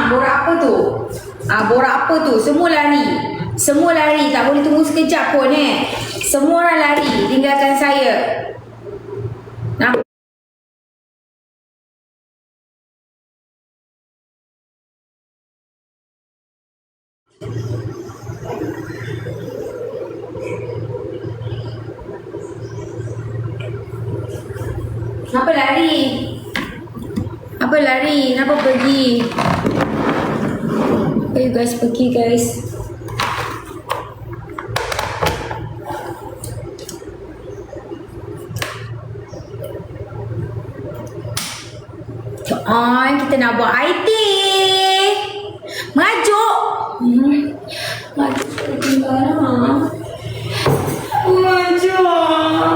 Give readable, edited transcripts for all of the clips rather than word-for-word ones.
Borak apa tu? Borak apa tu? Semua lari. Semua lari. Tak boleh tunggu sekejap pun Semua orang lari. Tinggalkan saya. Nampak? Kenapa lari? Apa lari? Kenapa pergi? Ayo guys, pergi guys. Kita nak buat IT. Merajuk. Merajuk pergi mana? Merajuk.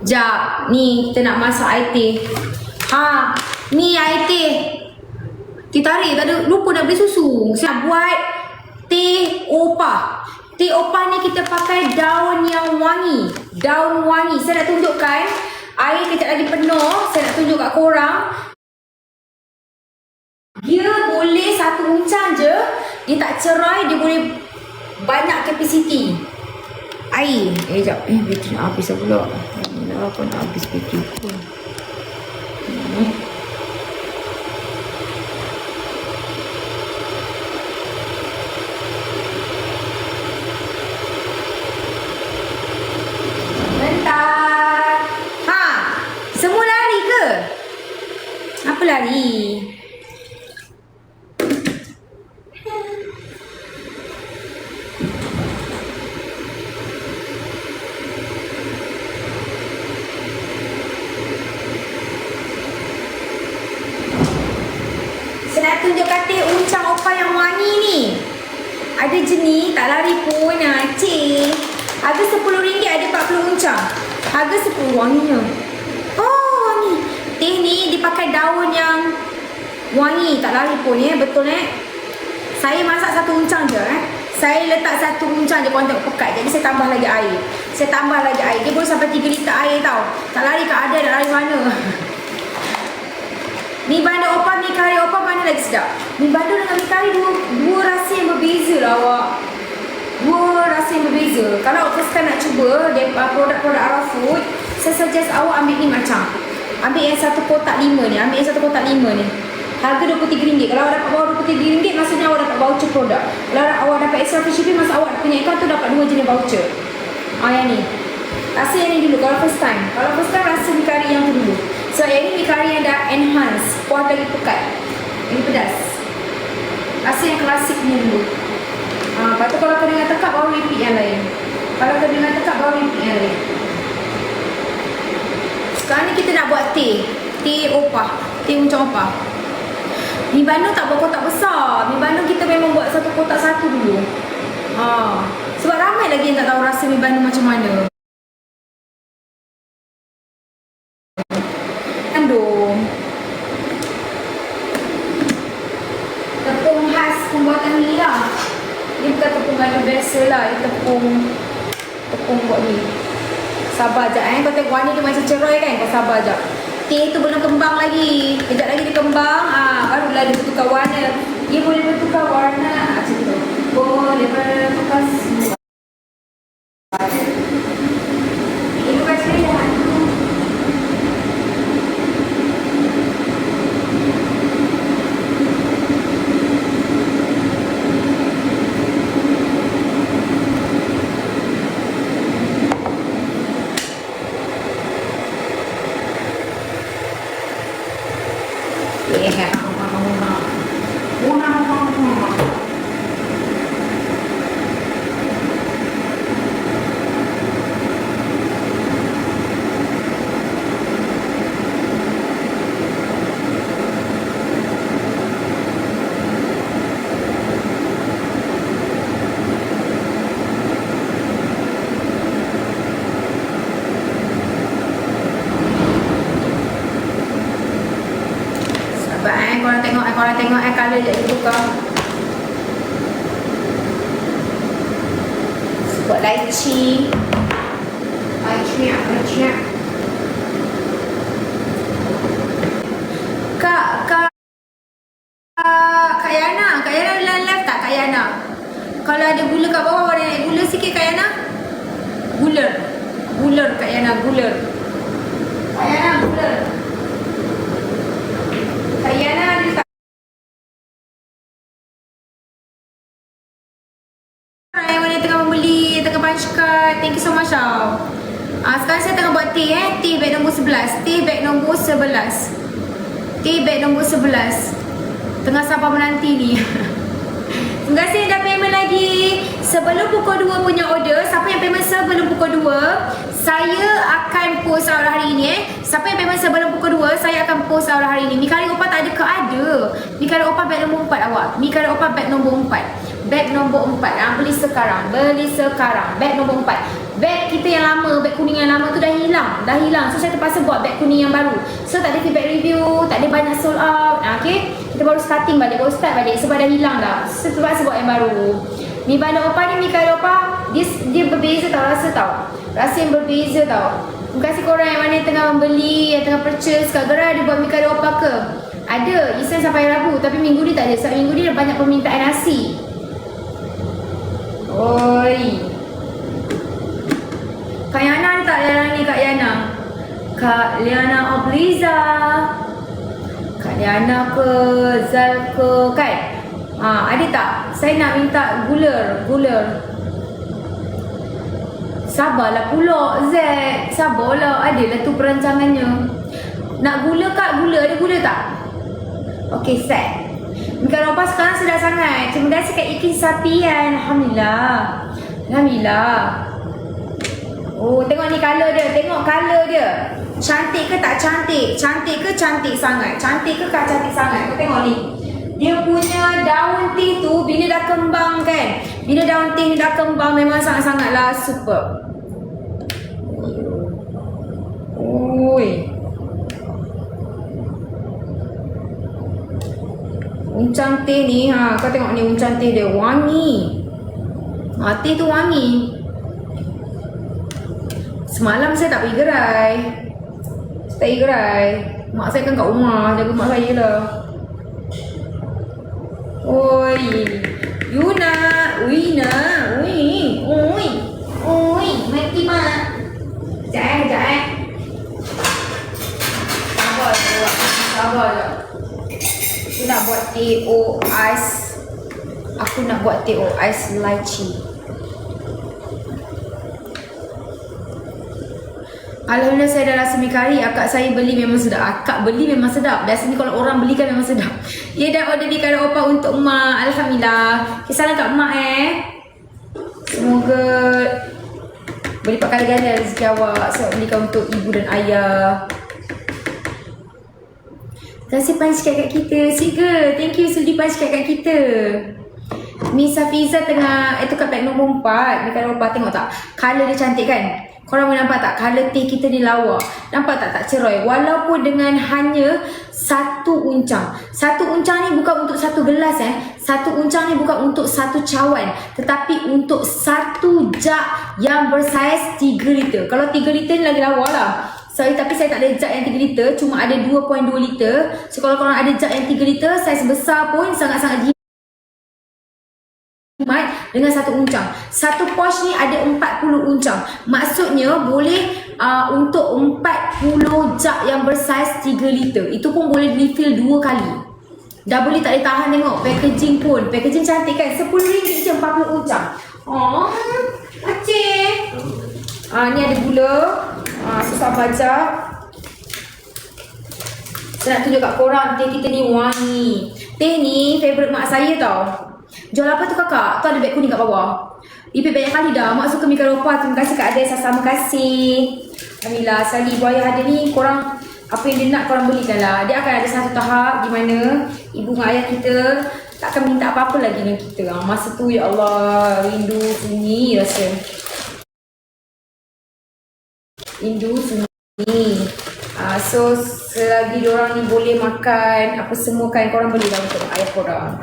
Jap, ni kita nak masak IT. Ni IT. Kita tarik, tak ada, lupa nak beli susu. Saya buat teh opah. Teh opah ni kita pakai daun yang wangi. Daun wangi. Saya nak tunjukkan. Air kejap lagi penuh. Saya nak tunjuk kat korang. Dia boleh satu uncang je. Dia tak cerai. Dia boleh banyak kapasiti. Air. Sekejap. Bateri nak habis pula. Apa nak habis bateri pun. Bentar. Semua lari ke? Apa lari? Saya nak tunjukkan teh uncang opah yang wangi ni. Ada jenis, tak lari pun. Cik. Harga RM10, ada 40 uncang. Harga 10 wanginya. Oh, wangi. Teh ni dipakai daun yang wangi. Tak lari pun betul Saya masak satu uncang je Saya letak satu uncang je, korang tengok pekat. Jadi saya tambah lagi air. Dia boleh sampai 3 liter air tau. Tak lari kat ada, nak lari mana. Mi bandung opah, mi kari opah mana lagi sedap? Mi bandung dengan mi kari dua rasa yang berbeza lah awak. Dua rasa yang berbeza. Kalau first time nak cuba produk-produk Ara Food, saya suggest awak ambil ni macam. Ambil yang satu kotak 5 ni. Harga RM23. Kalau awak dapat bawah RM23, maksudnya awak dapat voucher produk. Kalau awak dapat extra free shipping, masa awak punya account tu dapat 2 jenis voucher. Yang ni. Rasa yang ni dulu kalau first time. Rasa mi kari yang tu dulu. So yang ni mi kari yang dah enhance. Kuah lagi pekat. Ini pedas. Rasa yang klasik ni dulu. Lepas tu kalau kau dengan tekak baru repeat yang lain. Sekarang ni kita nak buat teh. Teh opah. Teh uncang opah. Mi bandung tak buat kotak besar. Mi bandung kita memang buat satu kotak satu dulu. Sebab ramai lagi yang tak tahu rasa mi bandung macam mana. Tepung khas pembuatan ni lah. Dia bukan tepung gandum biasa lah. Dia tepung buat ni. Sabar sekejap Kau tengok warna dia macam cerai kan. Kau sabar sekejap. Teh tu belum kembang lagi. Kejap lagi dia kembang. Barulah dia bertukar warna. Dia boleh bertukar warna. Macam tu. Boleh bertukar semua. Buat lychee. Lychee. Kak Yana left tak Kak Yana? Kalau ada gula kat bawah, warna naik gula sikit Kak Yana. Guler Kak Yana, guler. Kak Yana, guler. Kak Yana ada tak? Yang mana tengah membeli, tengah punch card. Thank you so much tau. Sekarang saya tengah buat teh Teh beg nombor 11. Teh beg nombor 11. Tengah sabar menanti ni. Terima kasih dah payment lagi. Sebelum pukul 2 punya order, siapa yang payment sebelum pukul 2, saya akan post aura hari ini Siapa yang payment sebelum pukul 2, saya akan post aura hari ini. Mikari Opa tak ada ke? Ada. Mikari Opa beg nombor 4 awak. Mikari Opa beg nombor 4. Beg nombor 4. Beli sekarang. Beg nombor 4. Beg kita yang lama, beg kuning yang lama tu dah hilang. So saya terpaksa buat beg kuning yang baru. So tak ada feedback review, tak ada banyak sold out. Okay, kita baru start balik sebab dah hilang dah. So terpaksa buat yang baru. Mi bandar Opa ni, mi kari Opa, dia berbeza tau, rasa yang berbeza tau. Terima kasih korang yang mana yang tengah membeli, yang tengah purchase kat gerai. Ada buat mi kari Opa ke? Ada, Isnin sampai Rabu. Tapi minggu ni tak ada, sebab minggu ni dah banyak permintaan nasi. Oi, Kak Yana ada tak yang ni Kak Yana? Kak Liana Obliza. Kak Liana ke Zal ke kan? Ada tak? Saya nak minta guler. Sabarlah pula Z. Sabarlah, adalah tu perancangannya. Nak gula Kak? Ada gula tak? Okey, set. Mika Ropa sekarang sedap sangat. Terima kasih Kak Ikin Sapian. Alhamdulillah. Oh, tengok ni colour dia. Cantik ke tak cantik? Cantik ke cantik sangat? Cantik ke tak cantik sangat? Kau tengok ni. Dia punya daun teh tu bila dah kembang kan? Bila daun teh ni dah kembang memang sangat-sangatlah super. Oi. Uncang teh ni, kau tengok ni uncang teh dia wangi. Teh tu wangi. Semalam saya tak pergi gerai. Mak saya kan kat rumah, jaga mak saya lah. Oi, Yuna, mati mak. Sekejap. Sabar je. Aku nak buat teh ais lychee. Alhamdulillah saya dah rasa mi kari. Akak saya beli memang sedap. Biasanya kalau orang beli kan memang sedap. Ia dah order mi kari Opa untuk mak. Alhamdulillah. Salam kat mak Semoga berlipat kali ganda rezeki awak. Saya belikan untuk ibu dan ayah. Terima kasih punch card kat kita. Siga. Thank you sudi punch card kat kita. Miss Hafiza tengah kat beg nombor 4. Mi kari Opa tengok tak? Colour dia cantik kan? Korang boleh nampak tak? Colour teh kita ni lawa. Nampak tak cerai? Walaupun dengan hanya satu uncang. Satu uncang ni bukan untuk satu gelas Satu uncang ni bukan untuk satu cawan. Tetapi untuk satu jug yang bersaiz 3 liter. Kalau 3 liter ni lagi lawa lah. Tapi saya tak ada jug yang 3 liter. Cuma ada 2.2 liter. So kalau korang ada jug yang 3 liter, saiz besar pun sangat-sangat dengan satu uncang. Satu pouch ni ada 40 uncang. Maksudnya boleh untuk 40 jug yang bersaiz 3 liter. Itu pun boleh refill 2 kali. Dah boleh tak boleh tahan tengok. Packaging pun. Packaging cantik kan? RM10 je 40 uncang. Aceh. Ni ada gula. Susah baca. Saya nak tunjuk kat korang. Teh kita ni wangi. Teh ni favourite mak saya tau. Jual apa tu kakak? Tu ada beg kuning kat bawah. Repeat banyak kali dah. Mak suka mi kari Opa. Terima kasih Kak Ades. Terima kasih. Alhamdulillah. Sekali ibu ayah ada ni, korang apa yang dia nak korang belikan lah. Dia akan ada satu tahap di mana ibu dan ayah kita tak akan minta apa-apa lagi dengan kita. Masa tu ya Allah, rindu sunyi rasa. Rindu sunyi. So selagi diorang ni boleh makan apa semua kan, korang belilah untuk ayah korang.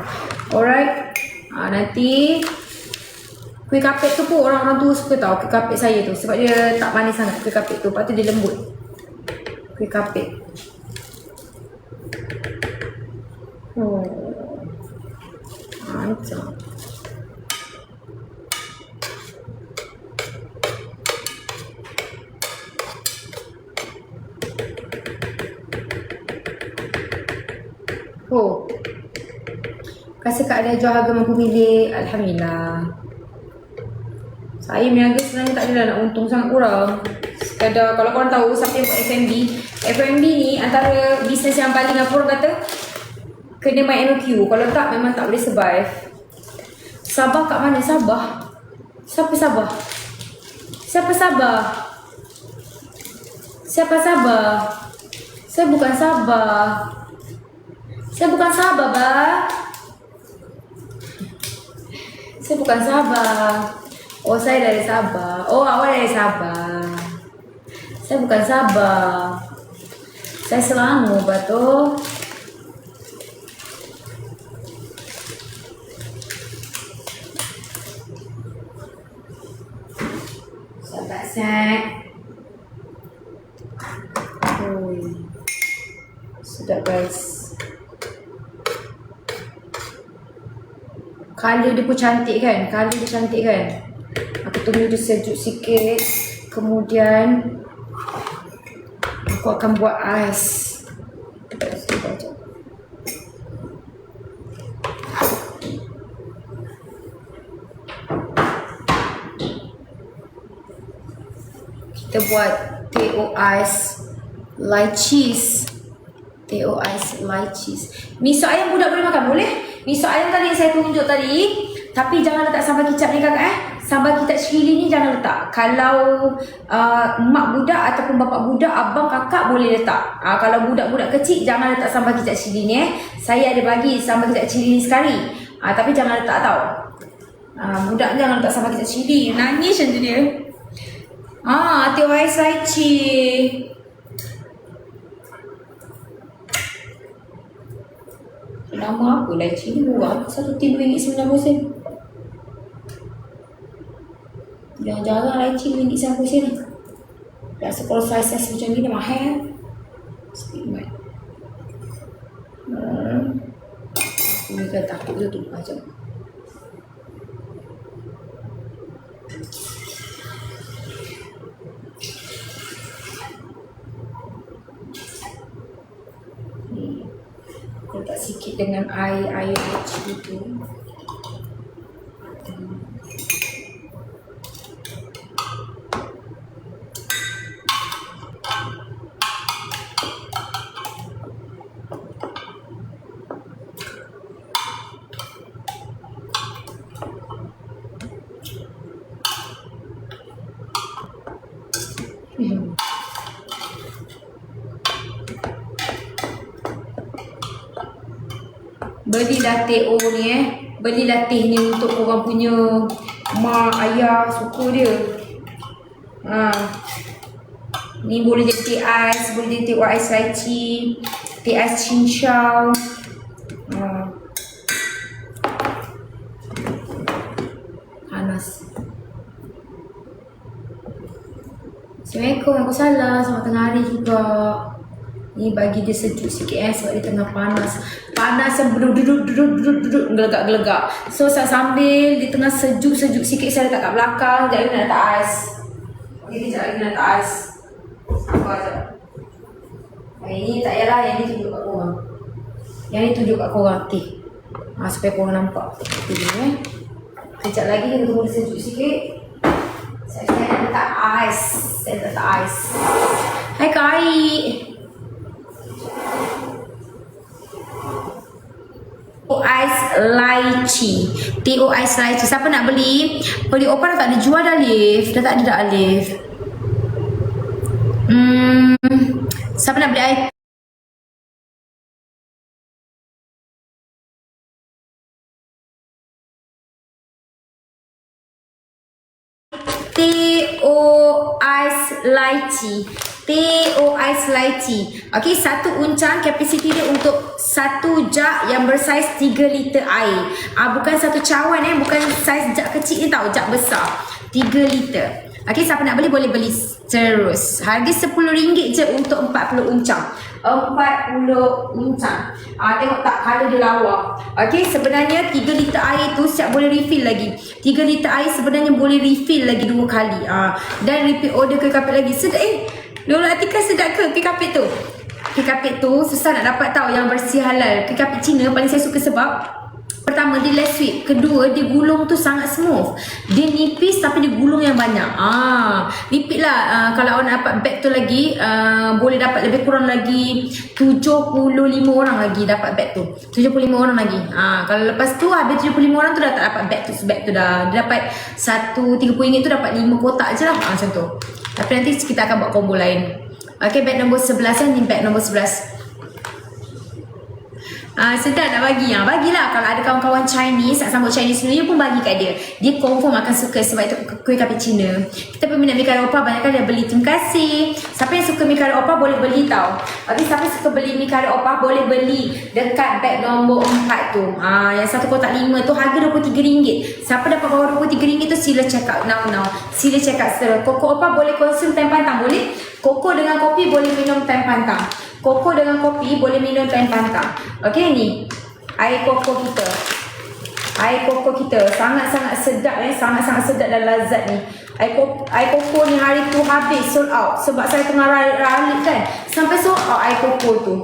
Alright. Nanti Kuih kapet tu pun orang-orang tua suka tau, kuih kapet saya tu. Sebab dia tak manis sangat kuih kapet tu. Lepas tu dia lembut. Kuih kapet. Oh. Macam. Oh. Rasa Kak Alia jual harga mampu milik. Alhamdulillah. Saya meniaga sebenarnya tak adalah nak untung sangat kurang. Sekadar kalau korang tahu siapa yang buat F&B. F&B ni antara bisnes yang paling apa orang kata kena main NOQ. Kalau tak memang tak boleh survive. Sabah kat mana? Sabah? Siapa Sabah? Siapa Sabah? Siapa Sabah? Saya bukan Sabah. Saya bukan Sabah, bah. Saya bukan Sabah. Oh, saya dari Sabah. Oh, awak dari Sabah. Saya bukan Sabah. Saya Selangor, betul. Sahabat set. Oi. Sedap, guys. Color dia pun cantik kan? Color dia cantik kan? Aku tunggu dia sejuk sikit. Kemudian aku akan buat ais. Kita buat teh ais lychees. Teh ais lychees. Miso ayam budak boleh makan? Boleh? Miso ayam tadi yang saya tunjuk tadi. Tapi jangan letak sambal kicap ni kakak Sambal kicap cili ni jangan letak. Kalau mak budak ataupun bapak budak, abang kakak boleh letak. Kalau budak-budak kecil jangan letak sambal kicap cili ni Saya ada bagi sambal kicap cili ni sekali. Tapi jangan letak tau. Budak jangan letak sambal kicap cili. Nangis macam dia. Teh ais lychee. Nama apa lychee ni murah? Satu tin RM2.90. Jarang-jarang lychee RM2.90 ni. Biasa kalau saiz macam ni dah mahal. Sikit mat. Ini kan takut je tu macam. Letak sikit dengan air lychee tu. Belilah teh ni Belilah teh ni untuk korang punya mak, ayah, suku dia. Ni boleh jadi teh ais, boleh jadi teh ais lychee, teh ais cincau. Panas. Assalamualaikum, aku salah. Selamat tengah hari juga. Ni bagi dia sejuk sikit sebab dia tengah panas. Panas yang duduk gelegak-gelegak. So saya sambil di tengah sejuk-sejuk sikit saya letak kat belakang. Sekejap lagi nak letak ais. Okay, sekejap lagi nak letak ais. Sabar sekejap. Ini tak payahlah, yang ni tunjuk kat korang. Yang ni tunjuk kat korang teh. Supaya korang nampak. Okay, sekejap lagi kita tunggu dia sejuk sikit. Saya nak letak ais. Saya letak ais. Hai Kak Aik. Ais lychee. Teh ais lychee. Siapa nak beli? Beli Opa dah tak ada jual dah, Alif. Dah tak ada dah, Alif. Siapa nak beli air? Teh ais lychee. Teh Ais Lychee. Okey, satu uncang kapasiti dia untuk satu jug yang bersaiz 3 liter air. Bukan satu cawan bukan saiz jug kecil ni tau, jug besar. 3 liter. Okey, siapa nak beli boleh beli terus. Harga RM10 je untuk 40 uncang. 40 uncang. Tengok tak color dia lawa. Okey, sebenarnya 3 liter air tu siap boleh refill lagi. 3 liter air sebenarnya boleh refill lagi 2 kali. Dan repeat order ke kapit lagi. Sedap Nurul Atika, sedap ke kek kapit tu? Kek kapit tu susah nak dapat tahu yang bersih halal. Kek kapit Cina paling saya suka sebab pertama dia less sweet, kedua dia gulung tu sangat smooth. Dia nipis tapi dia gulung yang banyak. Repeat lah kalau awak nak dapat bag tu lagi, boleh dapat lebih kurang lagi 75 orang lagi dapat bag tu. 75 orang lagi. Kalau lepas tu habis 75 orang tu dah tak dapat bag tu dah. Dia dapat RM30 tu dapat 5 kotak je lah. Macam tu. Tapi nanti kita akan buat combo lain. Okay, bag nombor 11 ni bag nombor 11. Sedap nak bagi. Bagilah kalau ada kawan-kawan Chinese nak sambut Chinese New Year pun bagi kat dia. Dia confirm akan suka sebab itu kuih kapit Cina. Kita peminat mi kari opah banyak kan dia beli. Terima kasih. Siapa yang suka mi kari opah boleh beli tau. Tapi siapa yang suka beli mi kari opah boleh beli dekat bag nombor 4 tu. Yang satu kotak 5 tu harga RM23. Siapa dapat bawah RM23 tu sila check out now. Sila check out sekarang. Koko opah boleh konsum time pantang boleh. Koko dengan kopi boleh minum time pantang. Koko dengan kopi boleh minum time pantang. Okey, ni air koko kita. Air koko kita sangat-sangat sedap sangat-sangat sedap dan lazat ni. Air koko ni hari tu habis sold out sebab saya tengah ralik kan. Sampai sold out air koko tu.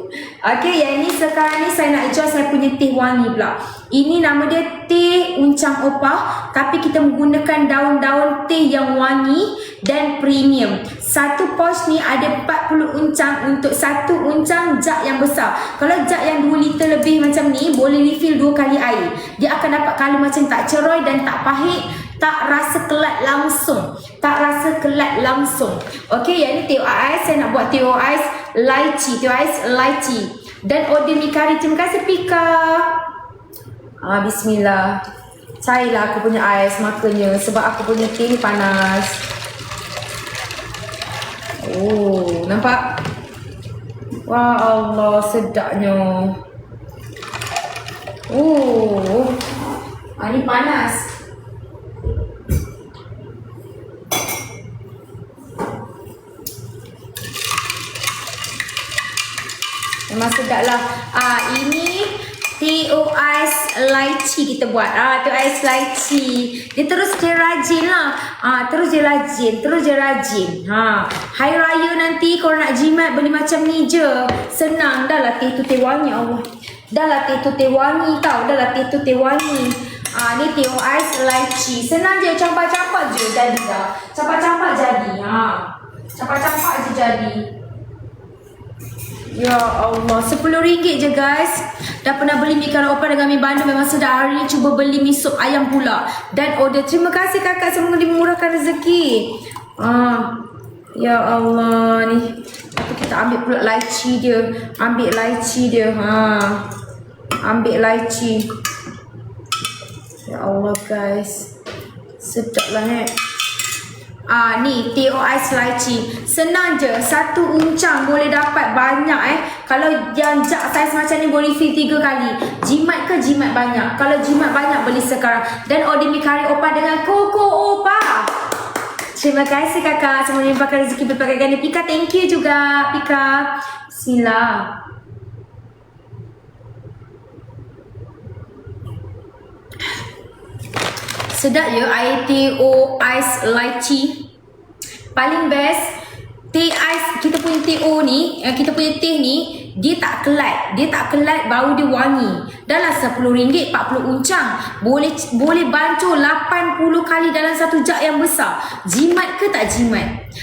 Okey, yang ni sekarang ni saya nak jual saya punya teh wangi pula. Ini nama dia teh uncang opah tapi kita menggunakan daun-daun teh yang wangi dan premium. Satu pouch ni ada 40 uncang untuk satu uncang jug yang besar. Kalau jug yang 2 liter lebih macam ni boleh refill 2 kali air. Dia akan dapat color macam tak ceroy dan tak pahit. Tak rasa kelat langsung. Tak rasa kelat langsung. Okey, yang ni teh ais. Saya nak buat teh ais lychee. Teh ais lychee. Dan order mi kari. Terima kasih Pika. Bismillah. Cairlah aku punya ais makanya. Sebab aku punya teh ni panas. Oh, nampak? Wah Allah, sedapnya. Oh. Ni panas. Memang sedap lah. Ini teh ais lychee kita buat. Teh ais lychee. Dia terus dia rajin lah. Terus dia rajin. Hari raya nanti kalau nak jimat beli macam ni je. Senang. Dah lah teh tu teh wangi. Allah. Dah lah teh tu teh wangi tau. Ni teh ais lychee. Senang je. Campak-campak je jadi dah. Campak-campak jadi. Campak-campak je jadi. Ya Allah, RM10 je guys. Dah pernah beli mi kari opah dengan mi bandung memang sedap. Hari ni cuba beli mi sup ayam pula. Dan order. Terima kasih kakak, semoga dimurahkan rezeki. Ya Allah ni. Lepas kita ambil pula lychee dia. Ambil lychee. Ya Allah guys. Sedap lah ni teh ais lychee. Senang je. Satu uncang boleh dapat banyak Kalau yang jug saiz macam ni boleh refill 3 kali. Jimat ke jimat banyak? Kalau jimat banyak beli sekarang. Dan order mi kari opah dengan koko opah. Terima kasih kakak. Semoga limpahkan rezeki berbagai ganda. Pika, thank you juga Pika. Bismillah. Sedap ya air teh ais lychee. Paling best teh ais kita punya teh ni, kita punya teh ni dia tak kelat, bau dia wangi. Dalam RM10 40 uncang. Boleh bancuh 80 kali dalam satu jug yang besar. Jimat ke tak jimat?